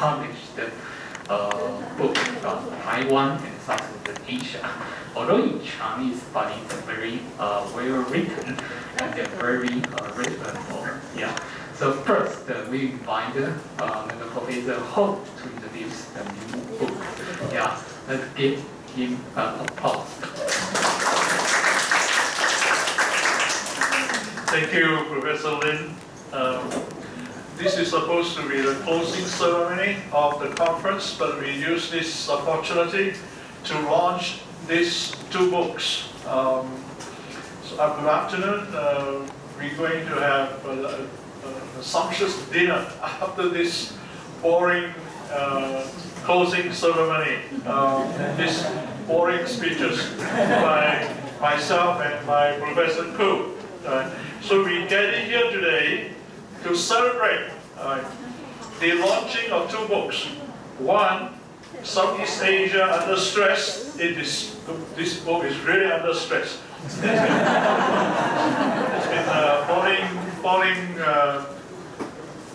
published book about Taiwan and Southeast Asia. Although in Chinese, but it's very well written and very readable. Yeah. So first, we invite Professor Ho to introduce the new book. Yeah. Let's give him applause. Thank you, Professor Lin. This is supposed to be the closing ceremony of the conference, but we use this opportunity to launch these two books. So good afternoon. We're going to have a sumptuous dinner after this boring closing ceremony, these boring speeches by myself and my Professor Koo. So we gathered here today to celebrate the launching of two books. One, Southeast Asia Under Stress. This book is really under stress. It's been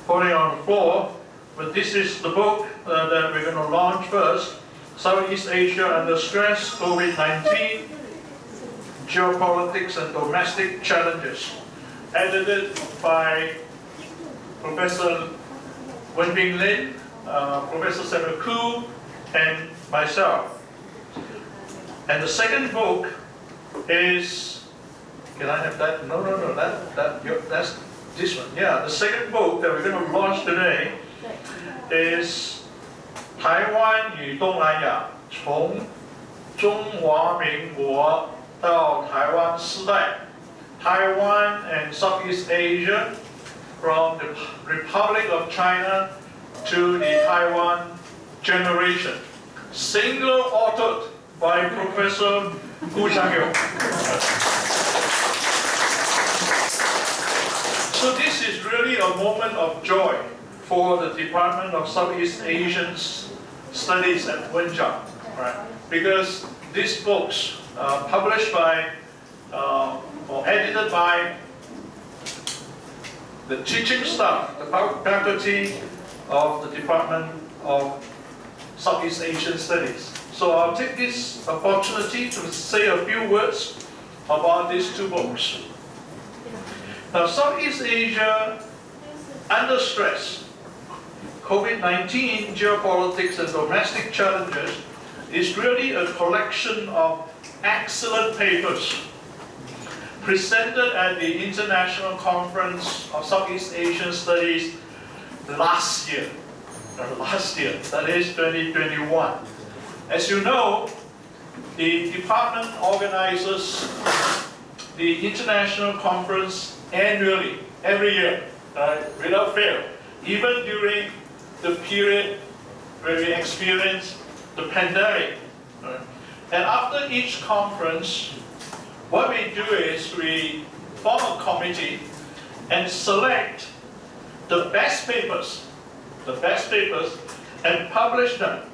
falling on the floor, but this is the book that we're going to launch first. Southeast Asia Under Stress, COVID-19, Geopolitics and Domestic Challenges, edited by Professor Wenbing Lin, Professor Samuel Koo, and myself. And the second book is, can I have that? No, that's this one. Yeah, the second book that we're going to launch today is 台湾与东南亚，从中华民国到台湾时代 Taiwan and Southeast Asia, from the Republic of China to the Taiwan generation. Single authored by Professor Gu Xiangyu. So this is really a moment of joy for the Department of Southeast Asian Studies at Wenzao, right? Because these books published by or edited by the teaching staff, the faculty of the Department of Southeast Asian Studies. So I'll take this opportunity to say a few words about these two books. Now, Southeast Asia Under Stress, COVID-19, Geopolitics and Domestic Challenges is really a collection of excellent papers presented at the International Conference of Southeast Asian Studies last year, that is 2021. As you know, the department organizes the international conference annually, every year, without fail, even during the period where we experienced the pandemic. And after each conference, what we do is we form a committee and select the best papers, and publish them.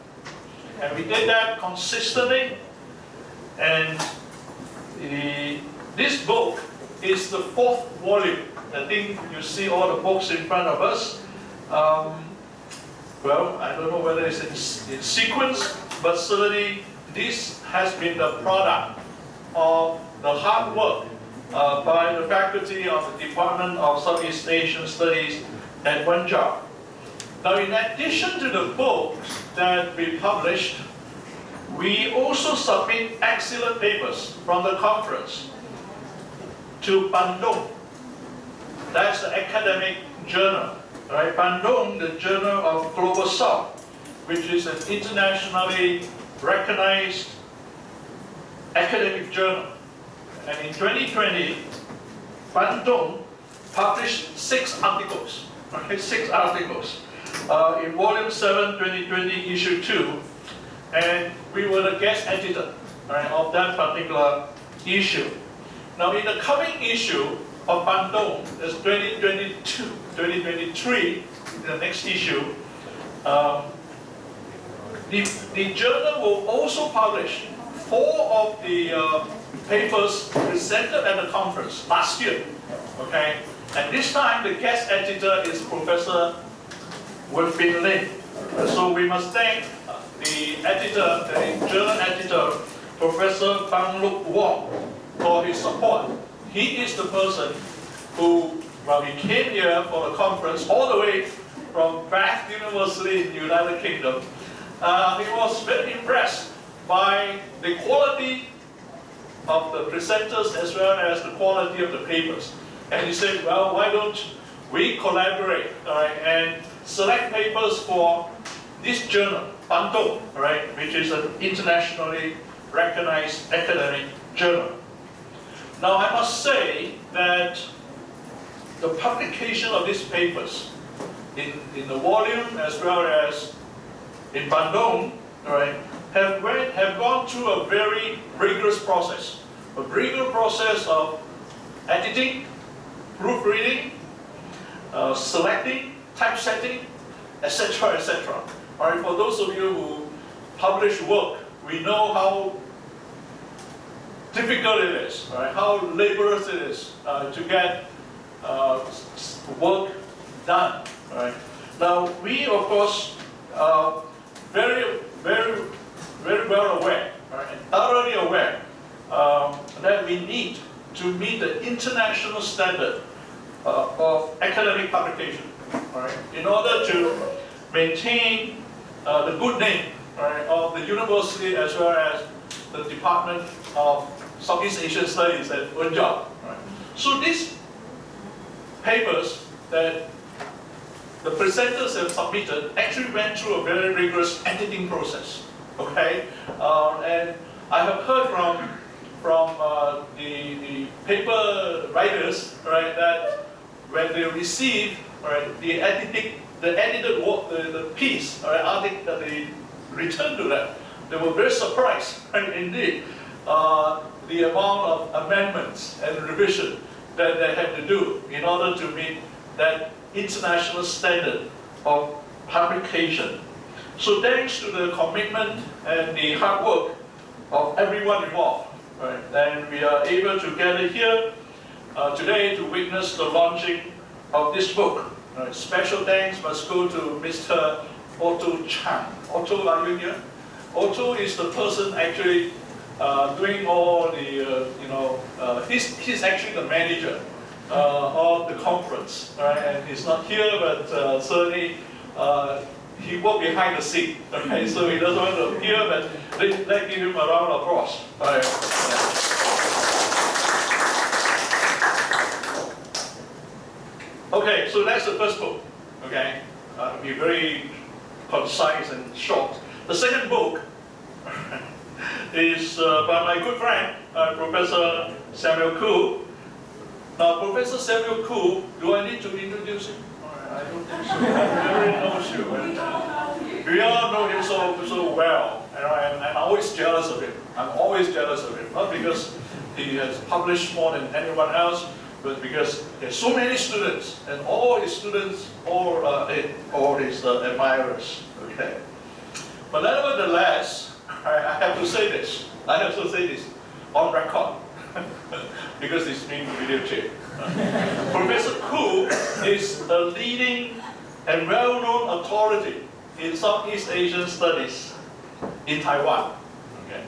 And we did that consistently. And this book is the 4th volume. I think you see all the books in front of us. Well, I don't know whether it's in sequence, but certainly this has been the product of the hard work by the faculty of the Department of Southeast Asian Studies at Wenzao. Now, in addition to the books that we published, we also submit excellent papers from the conference to Bandung. That's the academic journal, right? Bandung, the Journal of Global South, which is an internationally recognized academic journal. And in 2020, Bandung published 6 articles, okay, 6 articles in Volume 7, 2020, Issue 2, and we were the guest editor, right, of that particular issue. Now, in the coming issue of Bandung, that's 2023, the next issue, the journal will also publish 4 of the papers presented at the conference last year, okay? And this time, the guest editor is Professor Wenbing Lin. we must thank the editor, the journal editor, Professor Bang Luk Wong, for his support. He is the person who, well, he came here for the conference all the way from Bath University in the United Kingdom. He was very impressed by the quality of the presenters as well as the quality of the papers. And he said, well, why don't we collaborate, all right, and select papers for this journal, Bandung, all right, which is an internationally recognized academic journal. Now, I must say that the publication of these papers in the volume as well as in Bandung, all right, have gone through a very rigorous process. A rigorous process of editing, proofreading, selecting, typesetting, etc., etc. All right, for those of you who publish work, we know how difficult it is, right? How laborious it is to get work done. Right? Now, we of course are very well aware, right, and thoroughly aware that we need to meet the international standard of academic publication, right, in order to maintain the good name, right, of the university as well as the Department of Southeast Asian Studies at Wenzao. Right? So these papers that the presenters have submitted actually went through a very rigorous editing process. Okay, and I have heard from the paper writers, right, that when they receive, right, the edited work, the piece, right, article that they returned to them, they were very surprised, right, indeed, the amount of amendments and revision that they had to do in order to meet that international standard of publication. So thanks to the commitment and the hard work of everyone involved, right, then we are able to gather here today to witness the launching of this book. Right. Special thanks must go to Mr. Otto Chan. Otto, are you here? Otto is the person actually doing all the, he's actually the manager of the conference, right? And he's not here, but certainly he worked behind the scene, okay? So he doesn't want to appear, but let's give him a round of applause. Right. Okay, so that's the first book, okay? Be very concise and short. The second book is by my good friend, Professor Samuel Koo. Now, Professor Samuel Koo, do I need to introduce him? I don't think so. Everyone knows you. We all know him so well, and I'm always jealous of him. I'm always jealous of him, not because he has published more than anyone else, but because there's so many students, and all his students, all his admirers. Okay. But nevertheless, I have to say this. I have to say this on record because it's being videotaped. Professor Koo is a leading and well-known authority in Southeast Asian studies in Taiwan. Okay.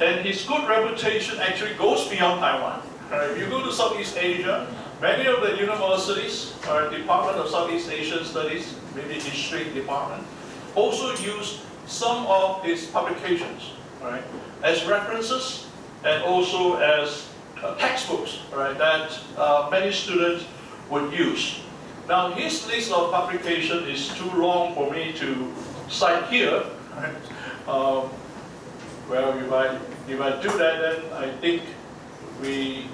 And his good reputation actually goes beyond Taiwan. If you go to Southeast Asia, many of the universities or Department of Southeast Asian Studies, maybe history department, also use some of his publications, right, as references and also as textbooks, right, that many students would use. Now, his list of publication is too long for me to cite here. Right? Well, if I do that, then I think we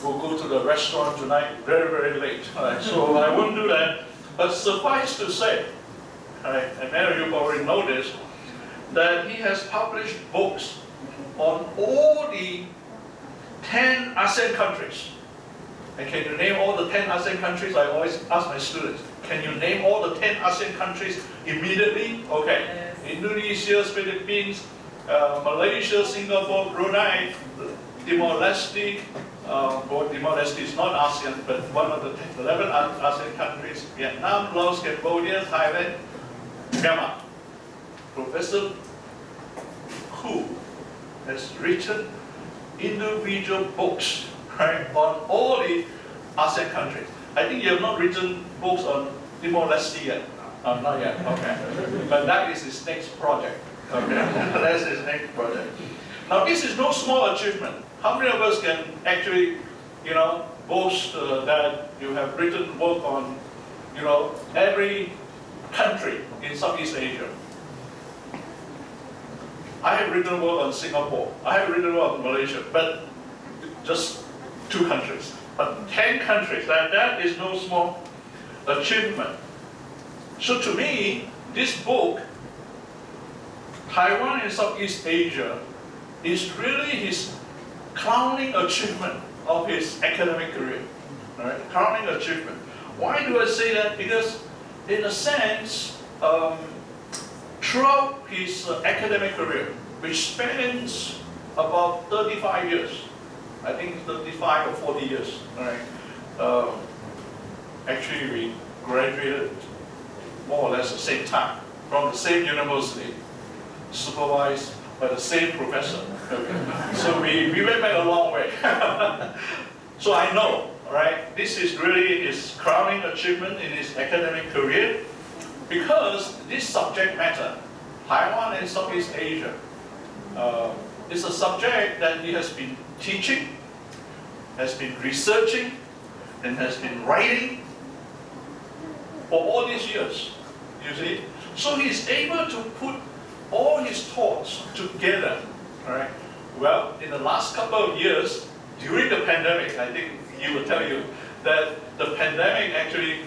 will go to the restaurant tonight very, very late. Right? So I won't do that. But suffice to say, right, and many of you already know this, that he has published books on all the 10 ASEAN countries. And can you name all the 10 ASEAN countries? I always ask my students, can you name all the 10 ASEAN countries immediately? Okay. Yes. Indonesia, Philippines, Malaysia, Singapore, Brunei, Timor-Leste. Timor-Leste is not ASEAN, but one of the 11 ASEAN countries. Vietnam, Laos, Cambodia, Thailand, Myanmar. Professor Hu has written individual books, right, on all the ASEAN countries. I think you have not written books on Timor-Leste yet. Not yet, okay. But that is his next project. Okay, that's his next project. Now this is no small achievement. How many of us can actually, boast that you have written work on, every country in Southeast Asia? I have written work on Singapore. I have written work on Malaysia, but just 2 countries. But 10 countries, that is no small achievement. So to me, this book, Taiwan and Southeast Asia, is really his crowning achievement of his academic career. Right? Crowning achievement. Why do I say that? Because in a sense, throughout his academic career, which spans about 35 years, I think 35 or 40 years, right? Actually, we graduated more or less the same time, from the same university, supervised by the same professor. Okay. So we went back a long way. So I know, right, this is really his crowning achievement in his academic career, because this subject matter, Taiwan and Southeast Asia, is a subject that he has been teaching, has been researching, and has been writing for all these years, you see. So he's able to put all his thoughts together, right? Well, in the last couple of years, during the pandemic, I think he will tell you that the pandemic actually,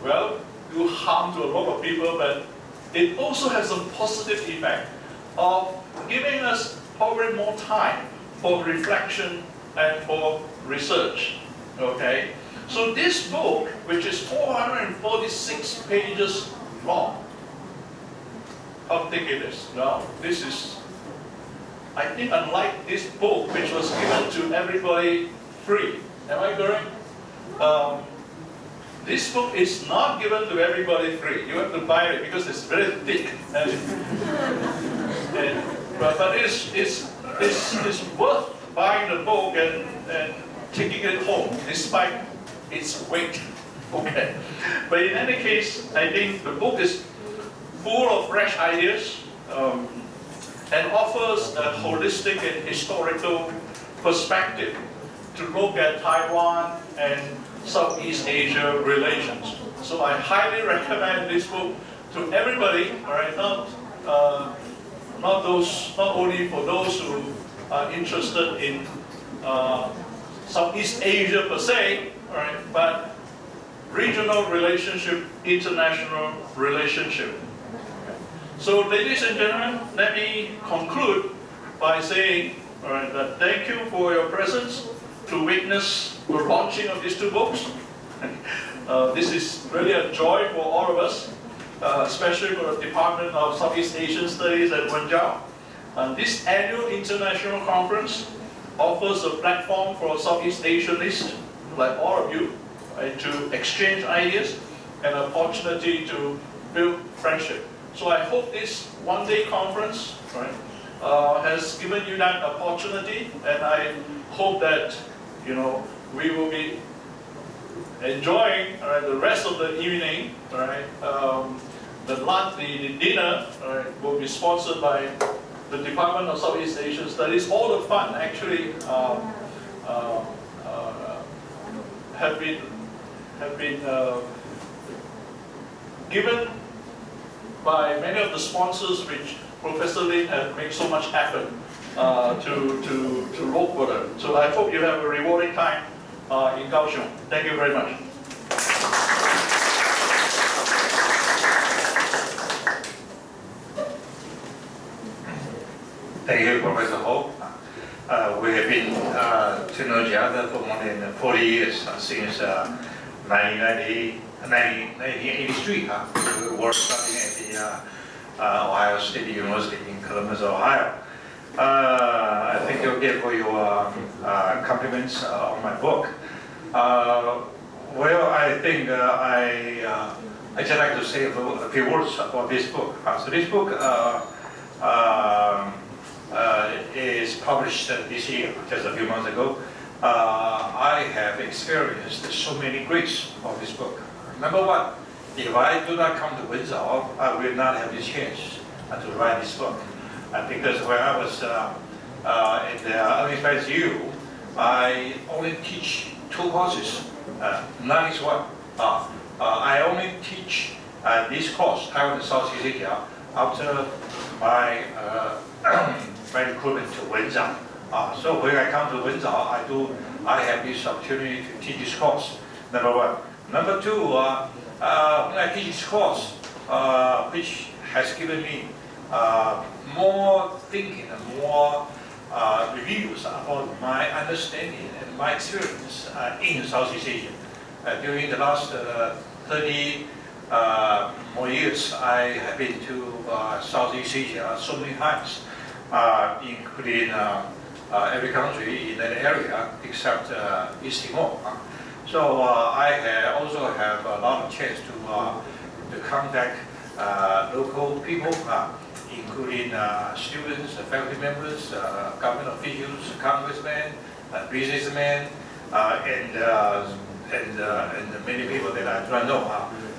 well, do harm to a lot of people, but it also has a positive effect of giving us probably more time for reflection and for research, okay? So this book, which is 446 pages long, how thick it is? Now, this is, I think, unlike this book, which was given to everybody free. Am I correct? This book is not given to everybody free. You have to buy it because it's very thick. But it's worth buying the book and taking it home, despite its weight. Okay. But in any case, I think the book is full of fresh ideas and offers a holistic and historical perspective to look at Taiwan and Southeast Asia relations. So I highly recommend this book to everybody, all right, not only for those who are interested in Southeast Asia per se, all right, but regional relationship, international relationship. So ladies and gentlemen, let me conclude by saying, all right, that thank you for your presence to witness the launching of these 2 books. This is really a joy for all of us, especially for the Department of Southeast Asian Studies at Wenzao. This annual international conference offers a platform for Southeast Asianists, like all of you, right, to exchange ideas and an opportunity to build friendship. So I hope this one-day conference, right, has given you that opportunity, and I hope that we will be enjoying the rest of the evening. Right, the dinner will be sponsored by the Department of Southeast Asian Studies. All the fun actually have been given by many of the sponsors, which Professor Lin has made so much effort to look for them. So I hope you have a rewarding time in Kaohsiung. Thank you very much. Thank you, Professor Ho. We have been to know each other for more than 40 years, since 1983. We were studying at the Ohio State University in Columbus, Ohio. I thank you again for your compliments on my book. Well, I think I I'd just like to say a few words about this book. So this book is published this year, just a few months ago. I have experienced so many grades of this book. Number one, if I do not come to Wenzao, I will not have this chance to write this book. Because when I was in the LSU, I only teach 2 courses. None is one. I only teach this course, Taiwan and Southeast Asia, after my my recruitment to Wenzao. So when I come to Wenzao, I have this opportunity to teach this course. Number one. Number two, when I teach this course, which has given me more thinking and more reviews about my understanding and my experience in Southeast Asia. During the last 30 more years, I have been to Southeast Asia so many times, including every country in that area except East Timor. So I also have a lot of chance to contact local people, including students, faculty members, government officials, congressmen, businessmen, and many people that I do not know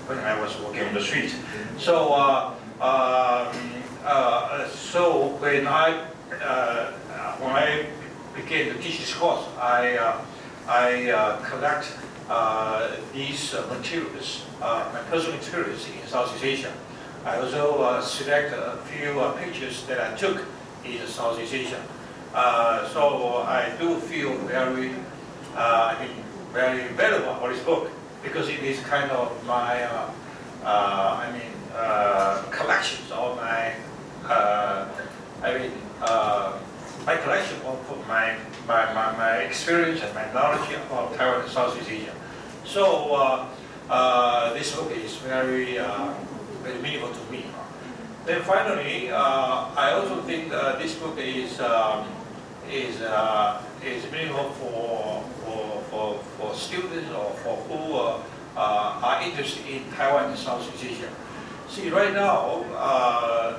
when I was walking on the street. So so when I began to teach this course, I collect these materials, my personal experience in Southeast Asia. I also select a few pictures that I took in Southeast Asia. So I do feel very, very valuable for this book because it is kind of my, collections of my, my collection of my experience and my knowledge about Taiwan and Southeast Asia. So this book is very, very meaningful to me. Then finally, I also think this book is meaningful for students or for who are interested in Taiwan and Southeast Asia. See, right now,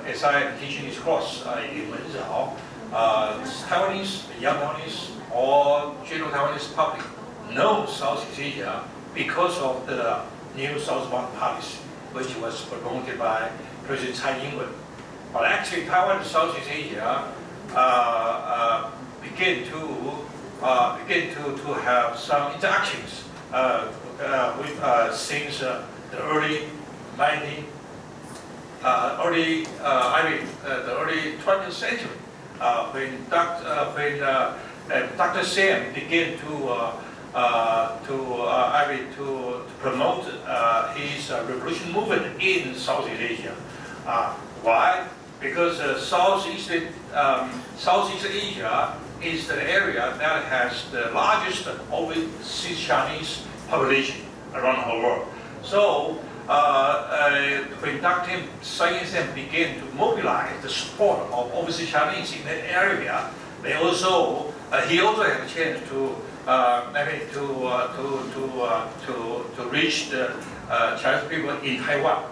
as I am teaching this course in Wenzao, Taiwanese, young Taiwanese, or general Taiwanese public know Southeast Asia because of the new Southbound policy, which was promoted by President Tsai Ing-wen. But actually, Taiwan and Southeast Asia began to have some interactions since the early 20th century, when Dr. Sam began to promote his revolution movement in Southeast Asia. Why? Because Southeast Asia is the area that has the largest overseas Chinese population around the whole world. So when Dr. Sam began to mobilize the support of overseas Chinese in that area, he also had a chance to reach the Chinese people in Taiwan.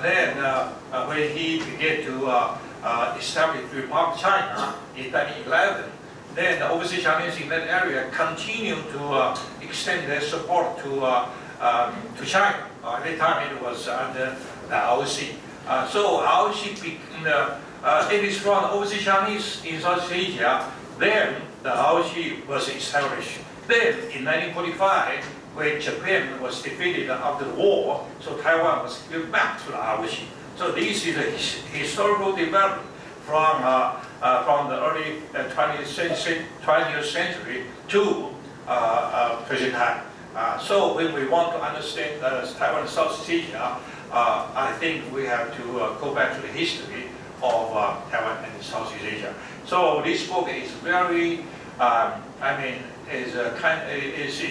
Then when he began to establish the Republic of China in 1911, then the overseas Chinese in that area continued to extend their support to China. At that time it was under the ROC. So ROC, it is from overseas Chinese in Southeast Asia. Then the ROC was established. Then in 1945, when Japan was defeated after the war, so Taiwan was given back to the ROC. So this is a historical development from the early 20th century to present time. So when we want to understand Taiwan and Southeast Asia, I think we have to go back to the history of Taiwan and Southeast Asia. So this book is very, is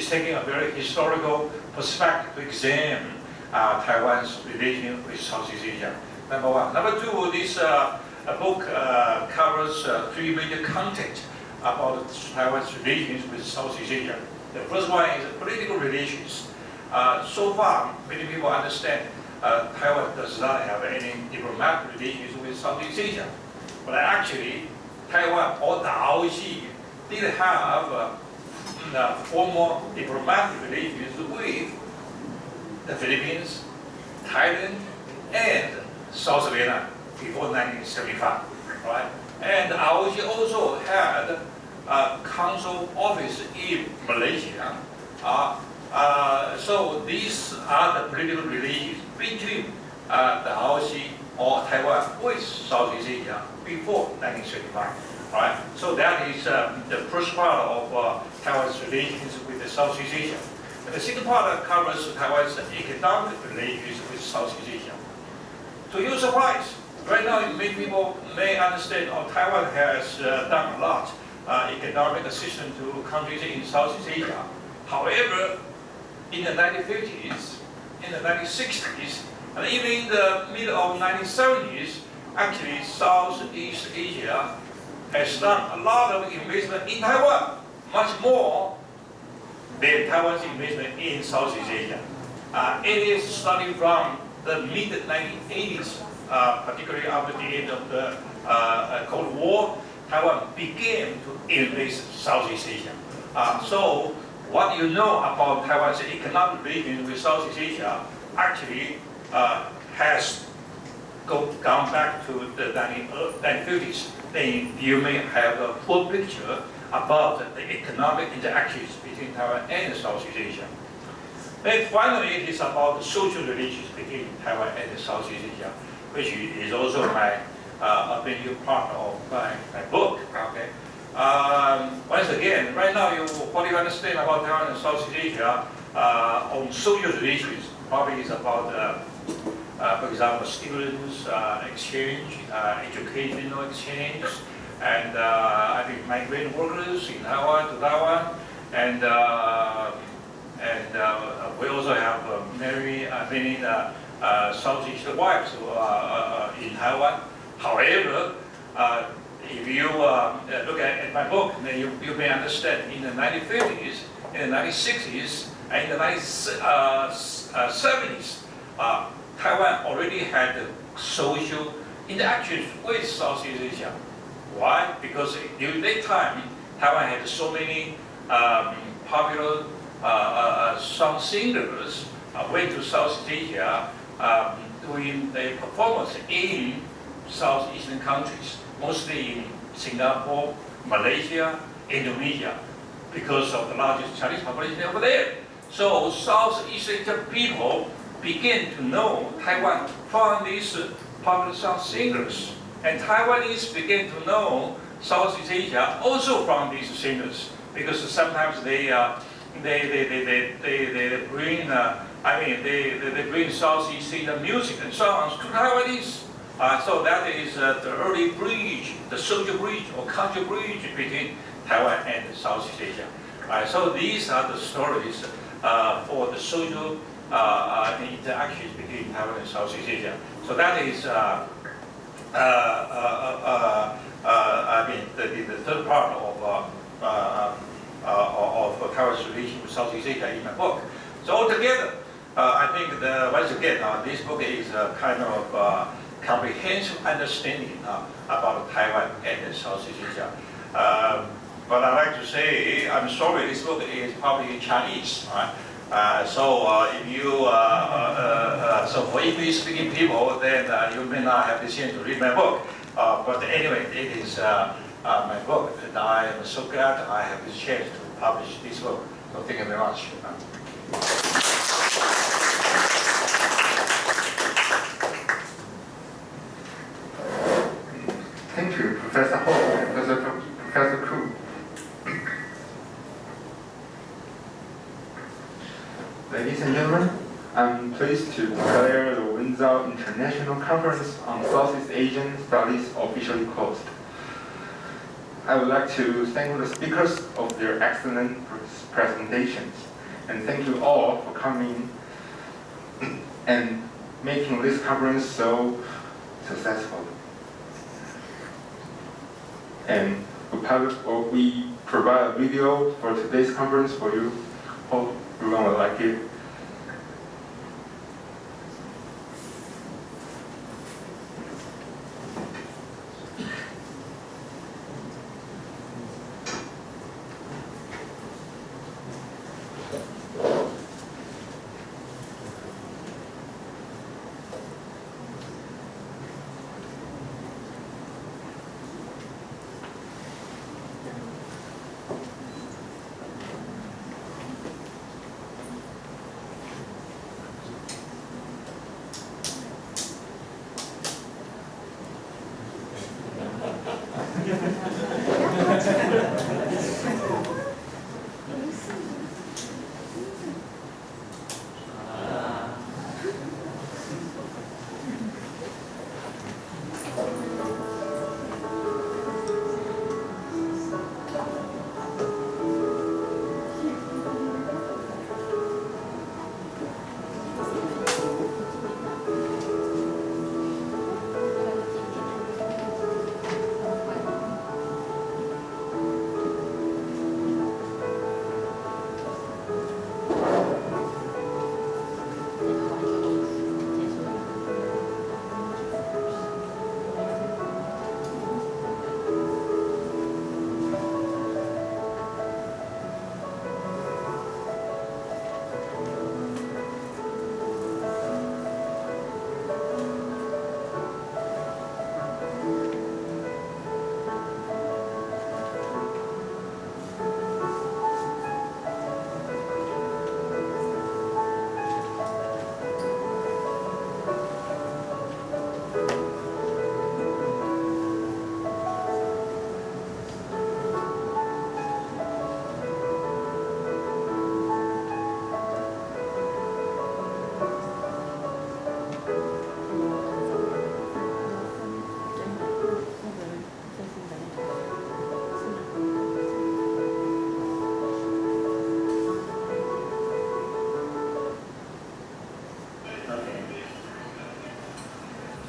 taking a very historical perspective to examine Taiwan's relation with Southeast Asia. Number one. Number two, this book covers 3 major content about Taiwan's relations with Southeast Asia. The first one is political relations. So far, many people understand Taiwan does not have any diplomatic relations with Southeast Asia. But actually, Taiwan or the ROC did have formal diplomatic relations with the Philippines, Thailand, and South Vietnam before 1975, right? And ROC also had a consul office in Malaysia. So these are the political relations between the ROC or Taiwan with Southeast Asia before 1975. Right? So that is the first part of Taiwan's relations with the Southeast Asia. And the second part covers Taiwan's economic relations with Southeast Asia. To your surprise, right now many people may understand Taiwan has done a lot economic assistance to countries in Southeast Asia. However, in the 1950s, in the 1960s, and even in the middle of 1970s, actually Southeast Asia has done a lot of investment in Taiwan, much more than Taiwan's investment in Southeast Asia. It is starting from the mid-1980s, particularly after the end of the Cold War, Taiwan began to invest Southeast Asia. So what you know about Taiwan's economic relations with Southeast Asia actually has gone back to the 1950s. Then you may have a full picture about the economic interactions between Taiwan and Southeast Asia. And finally, it is about the social relations between Taiwan and Southeast Asia, which is also a major part of my book. Okay. Once again, right now, what you understand about Taiwan and Southeast Asia on social relations probably is about, for example, students exchange, educational exchange, and I think migrant workers in Taiwan to Taiwan, and we also have many Southeast wives in Taiwan. However, if you look at my book, then you may understand in the 1950s, in the 1960s, and in the 1970s, Taiwan already had social interactions with Southeast Asia. Why? Because during that time, Taiwan had so many popular song singers went to Southeast Asia doing their performance in Southeastern countries, mostly in Singapore, Malaysia, Indonesia, because of the largest Chinese population over there. So Southeast Asian people began to know Taiwan from these popular song singers, and Taiwanese began to know Southeast Asia also from these singers, because sometimes they bring they bring Southeast Asian music and songs to Taiwanese. So that is the early bridge, the social bridge or cultural bridge between Taiwan and Southeast Asia. So these are the stories for the social interactions between Taiwan and Southeast Asia. So that is the third part of Taiwan's relation with Southeast Asia in my book. So altogether, I think once again, this book is a kind of comprehensive understanding about Taiwan and Southeast Asia. But I'd like to say, I'm sorry, this book is probably in Chinese. Right? So if you, so for English-speaking people, then you may not have the chance to read my book. But anyway, it is my book, and I am so glad I have the chance to publish this book. So thank you very much. Thank you, Professor Ho and Professor Koo. Ladies and gentlemen, I'm pleased to declare the Wenzao International Conference on Southeast Asian Studies officially closed. I would like to thank the speakers of their excellent presentations, and thank you all for coming and making this conference so successful. And we provide a video for today's conference for you. Hope everyone will like it.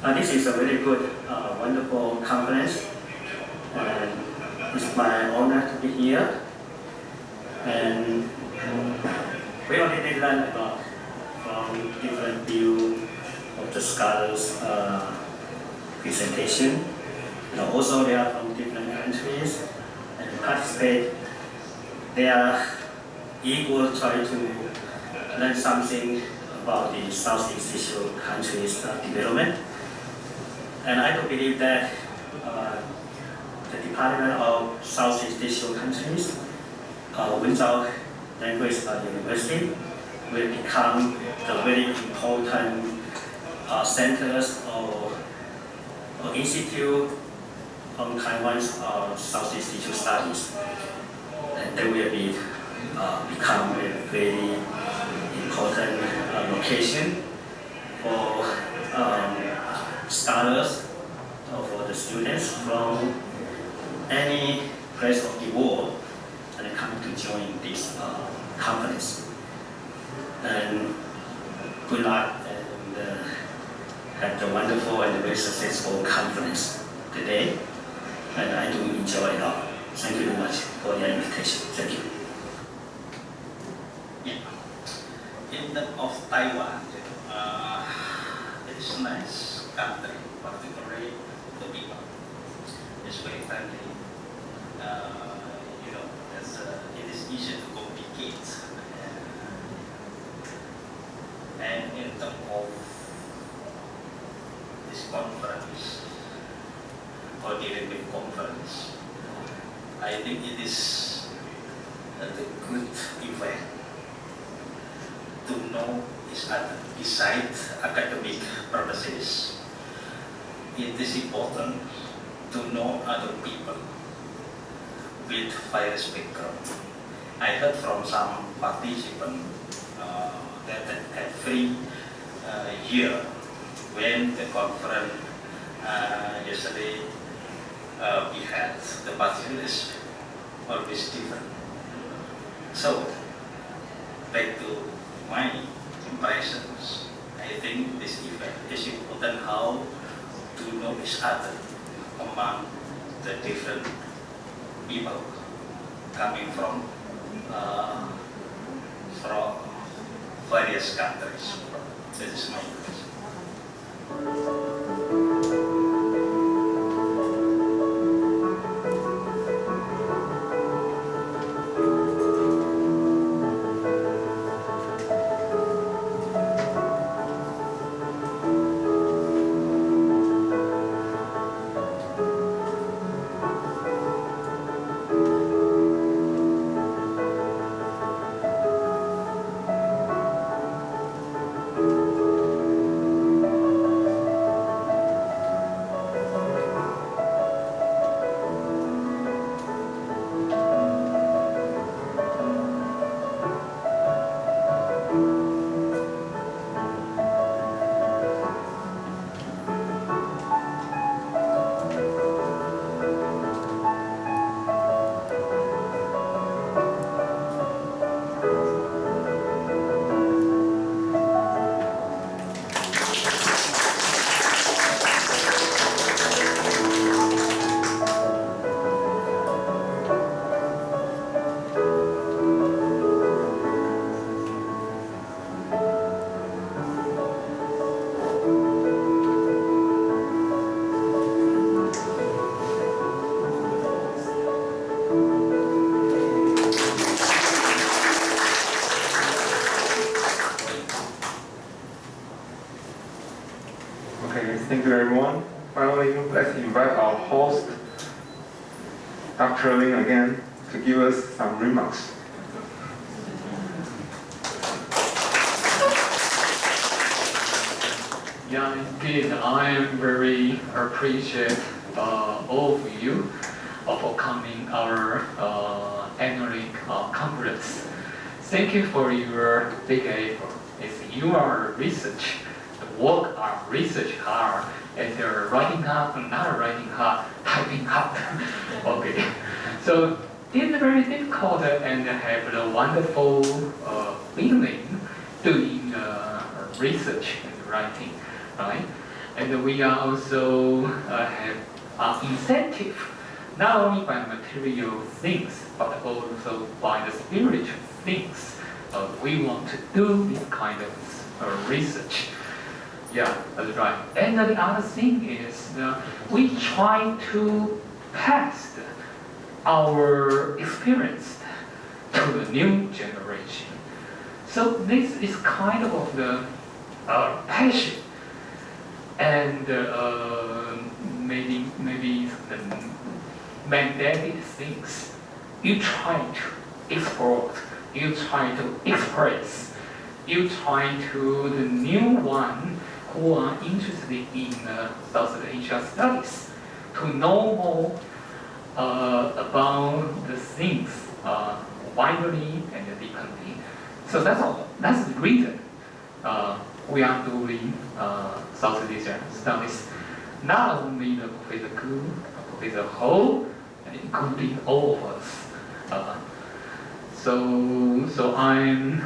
This is a very good, wonderful conference, and it's my honor to be here. And we already learned a lot from different views of the scholars' presentation. And also they are from different countries and participate. They are eager to try to learn something about the Southeast Asia countries' development. And I do believe that the Department of Southeast Asia countries, Wenzao Language University, will become the very important centers or institute on Taiwan's Southeast Asia studies. And they will become a very important location for scholars or for the students from any place of the world and come to join this conference. And good luck and have a wonderful and very successful conference today. And I do enjoy it all. Thank you very much for your invitation. Thank you. In terms of Taiwan, it is a nice country, particularly the people. It's very friendly. It is easy to communicate. And in terms of this conference, or the Olympic conference, I think it is a good event to know each other besides academic purposes. It is important to know other people with various background. I heard from some participants that every year when the conference yesterday we had, the participants always different. So back to my impressions, I think this event is important how to know each other among the different people coming from various countries. This is my impression. Thank you everyone. Finally, let's invite our host, Dr. Lin again, to give us some remarks. Yeah, indeed, I am very appreciate all of you for coming our annual conference. Thank you for your big effort. If you are research, the work are research hard, and they're writing hard, not writing hard, typing hard. Okay, so it's very difficult and have a wonderful feeling doing research and writing, right? And we are also have incentive, not only by material things, but also by the spiritual things. We want to do this kind of research. Yeah, that's right. And the other thing is we try to pass our experience to the new generation. So this is kind of the passion and maybe the mandated things you try to explore, you try to express, you try to the new one who are interested in Southeast Asia studies to know more about the things widely and deeply. So that's all. That's the reason we are doing Southeast Asia studies. Not only the Professor Gu, Professor Ho, including all of us. So I'm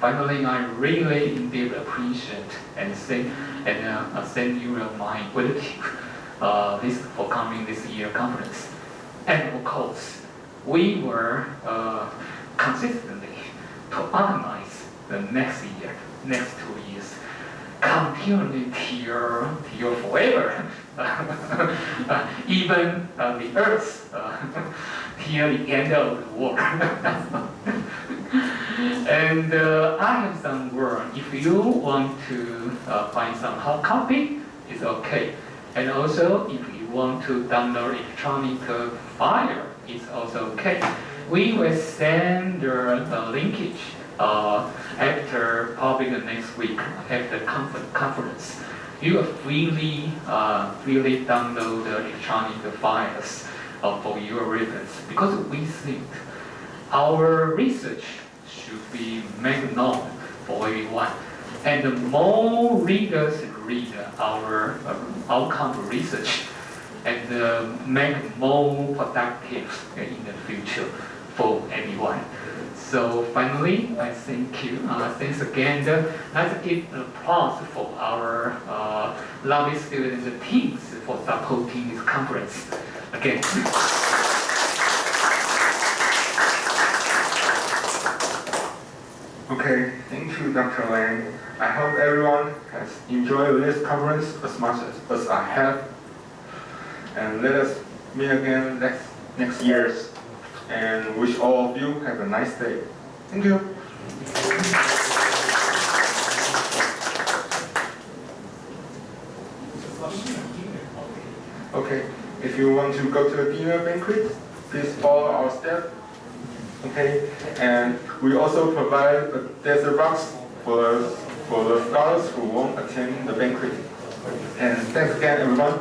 finally I really indeed appreciate and send you my gratitude this for coming this year conference. And of course, we were consistently to organize the next year, next 2 years, continually till forever, even the earth, till the end of the world. And I have some word. If you want to find some hard copy, it's okay. And also, if you want to download electronic file, it's also okay. We will send the linkage after probably the next week after the conference. You will freely download the electronic files for your reference, because we think our research should be made known for everyone. And the more readers read our outcome research, and make more productive in the future for everyone. So finally, I thank you. Thanks again. Let's give applause for our lovely students and teams for supporting this conference. Again. Okay, thank you, Dr. Lang. I hope everyone has enjoyed this conference as much as I have. And let us meet again next year. And wish all of you have a nice day. Thank you. Okay, if you want to go to the dinner banquet, please follow our step. Okay, and we also provide a dessert box for the scholars who won't attend the banquet. And thanks again, everyone.